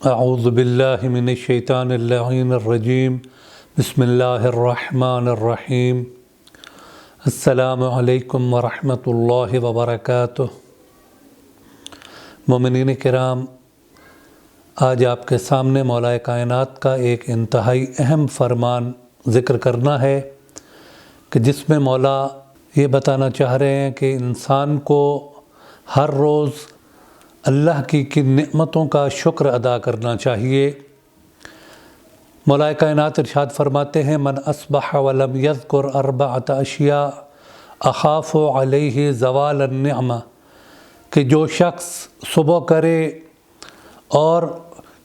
اعوذ باللہ من الشیطان اللعین الرجیم بسم اللہ الرحمن الرحیم السلام علیکم ورحمۃ اللہ وبرکاتہ۔ مومنین کرام، آج آپ کے سامنے مولا کائنات کا ایک انتہائی اہم فرمان ذکر کرنا ہے کہ جس میں مولا یہ بتانا چاہ رہے ہیں کہ انسان کو ہر روز اللہ کی کن نعمتوں کا شکر ادا کرنا چاہیے۔ مولا کائنات ارشاد فرماتے ہیں من اصبح ولم یذکر اربعۃ اشیاء اخاف علیہ زوال النعمہ، کہ جو شخص صبح کرے اور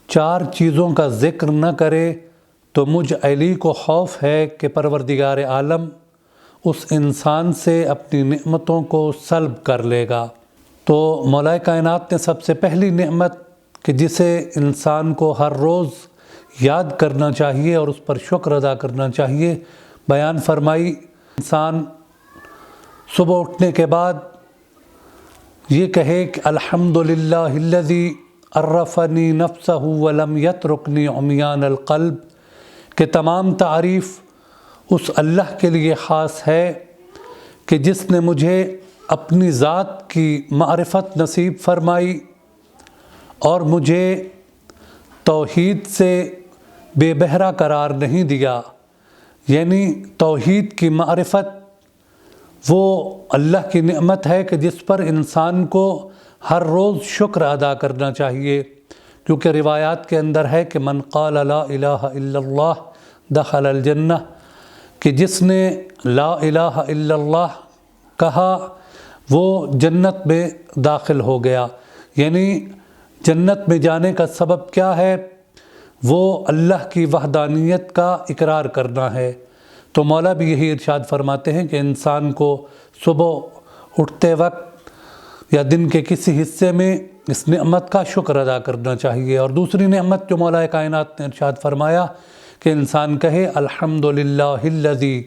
4 چیزوں کا ذکر نہ کرے تو مجھ علی کو خوف ہے کہ پروردگار عالم اس انسان سے اپنی نعمتوں کو سلب کر لے گا۔ تو مولا کائنات نے سب سے پہلی نعمت کہ جسے انسان کو ہر روز یاد کرنا چاہیے اور اس پر شکر ادا کرنا چاہیے بیان فرمائی۔ انسان صبح اٹھنے کے بعد یہ کہے کہ الحمدللہ الذی عرفنی نفسہ ولم یترکنی عمیان القلب، کہ تمام تعریف اس اللہ کے لیے خاص ہے کہ جس نے مجھے اپنی ذات کی معرفت نصیب فرمائی اور مجھے توحید سے بے بہرہ قرار نہیں دیا۔ یعنی توحید کی معرفت وہ اللہ کی نعمت ہے کہ جس پر انسان کو ہر روز شکر ادا کرنا چاہیے، کیونکہ روایات کے اندر ہے کہ من قال لا الہ الا اللہ دخل الجنہ، کہ جس نے لا الہ الا اللہ کہا وہ جنت میں داخل ہو گیا۔ یعنی جنت میں جانے کا سبب کیا ہے؟ وہ اللہ کی وحدانیت کا اقرار کرنا ہے۔ تو مولا بھی یہی ارشاد فرماتے ہیں کہ انسان کو صبح اٹھتے وقت یا دن کے کسی حصے میں اس نعمت کا شکر ادا کرنا چاہیے۔ اور دوسری نعمت جو مولا کائنات نے ارشاد فرمایا کہ انسان کہے الحمدللہ الذی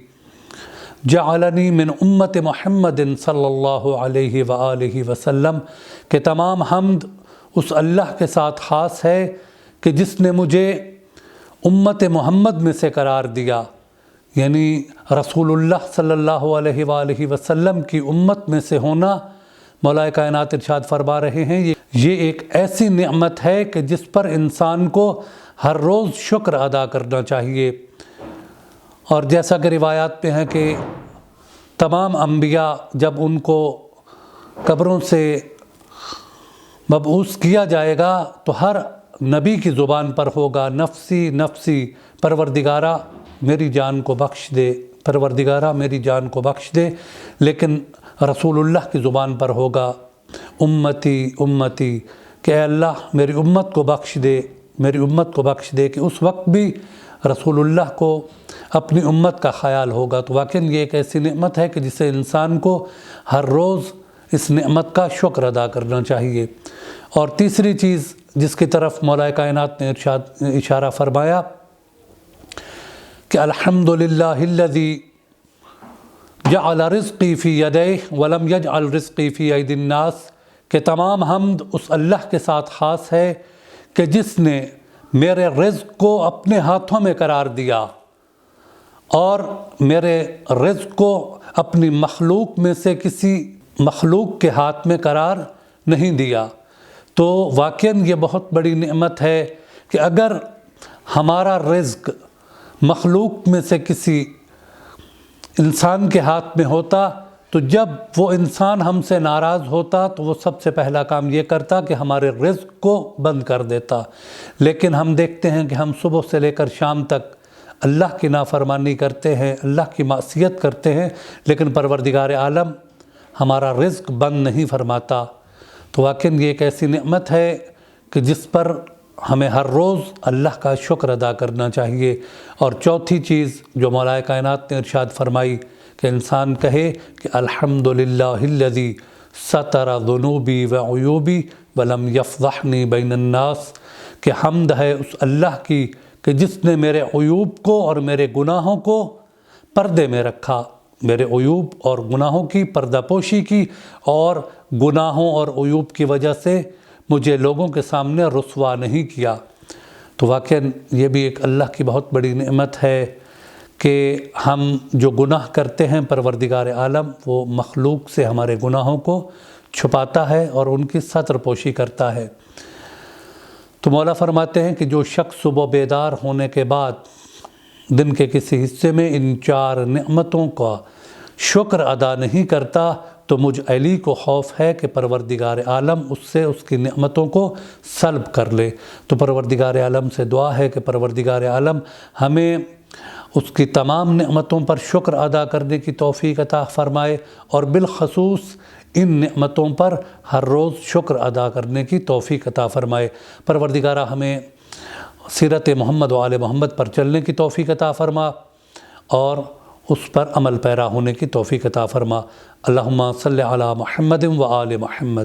جعلنی من امت محمد صلی اللہ علیہ وآلہ وسلم، کہ تمام حمد اس اللہ کے ساتھ خاص ہے کہ جس نے مجھے امت محمد میں سے قرار دیا۔ یعنی رسول اللہ صلی اللہ علیہ وآلہ وسلم کی امت میں سے ہونا، مولا کائنات ارشاد فرما رہے ہیں یہ ایک ایسی نعمت ہے کہ جس پر انسان کو ہر روز شکر ادا کرنا چاہیے۔ اور جیسا کہ روایات میں ہے کہ تمام انبیاء جب ان کو قبروں سے مبعوث کیا جائے گا تو ہر نبی کی زبان پر ہوگا نفسی نفسی، پروردگارہ میری جان کو بخش دے، پروردگارہ میری جان کو بخش دے۔ لیکن رسول اللہ کی زبان پر ہوگا امتی امتی، کہ اے اللہ میری امت کو بخش دے، میری امت کو بخش دے، کہ اس وقت بھی رسول اللہ کو اپنی امت کا خیال ہوگا۔ تو واقعاً یہ ایک ایسی نعمت ہے کہ جسے انسان کو ہر روز اس نعمت کا شکر ادا کرنا چاہیے۔ اور تیسری چیز جس کی طرف مولا کائنات نے اشارہ فرمایا کہ الحمدللہ الذی جعل رزقی فی یدیہ ولم یجعل رزقی فی ایدی الناس، کہ تمام حمد اس اللہ کے ساتھ خاص ہے کہ جس نے میرے رزق کو اپنے ہاتھوں میں قرار دیا اور میرے رزق کو اپنی مخلوق میں سے کسی مخلوق کے ہاتھ میں قرار نہیں دیا۔ تو واقعاً یہ بہت بڑی نعمت ہے کہ اگر ہمارا رزق مخلوق میں سے کسی انسان کے ہاتھ میں ہوتا تو جب وہ انسان ہم سے ناراض ہوتا تو وہ سب سے پہلا کام یہ کرتا کہ ہمارے رزق کو بند کر دیتا۔ لیکن ہم دیکھتے ہیں کہ ہم صبح سے لے کر شام تک اللہ کی نافرمانی کرتے ہیں، اللہ کی معصیت کرتے ہیں، لیکن پروردگار عالم ہمارا رزق بند نہیں فرماتا۔ تو واقعاً یہ ایک ایسی نعمت ہے کہ جس پر ہمیں ہر روز اللہ کا شکر ادا کرنا چاہیے۔ اور چوتھی چیز جو مولا کائنات نے ارشاد فرمائی کہ انسان کہے کہ الحمدللہ الذی ستر ذنوبی وعیوبی ولم یفضحنی بین الناس، کہ حمد ہے اس اللہ کی کہ جس نے میرے عیوب کو اور میرے گناہوں کو پردے میں رکھا، میرے عیوب اور گناہوں کی پردہ پوشی کی، اور گناہوں اور عیوب کی وجہ سے مجھے لوگوں کے سامنے رسوا نہیں کیا۔ تو واقعاً یہ بھی ایک اللہ کی بہت بڑی نعمت ہے کہ ہم جو گناہ کرتے ہیں پروردگار عالم وہ مخلوق سے ہمارے گناہوں کو چھپاتا ہے اور ان کی ستر پوشی کرتا ہے۔ تو مولا فرماتے ہیں کہ جو شخص صبح بیدار ہونے کے بعد دن کے کسی حصے میں ان 4 نعمتوں کا شکر ادا نہیں کرتا تو مجھ علی کو خوف ہے کہ پروردگار عالم اس سے اس کی نعمتوں کو سلب کر لے۔ تو پروردگار عالم سے دعا ہے کہ پروردگار عالم ہمیں اس کی تمام نعمتوں پر شکر ادا کرنے کی توفیق عطا فرمائے اور بالخصوص ان نعمتوں پر ہر روز شکر ادا کرنے کی توفیق عطا فرمائے۔ پروردگارہ ہمیں سیرت محمد و آل محمد پر چلنے کی توفیق عطا فرما اور اس پر عمل پیرا ہونے کی توفیق عطا فرما۔ اللہم صلی علی محمد و آل محمد۔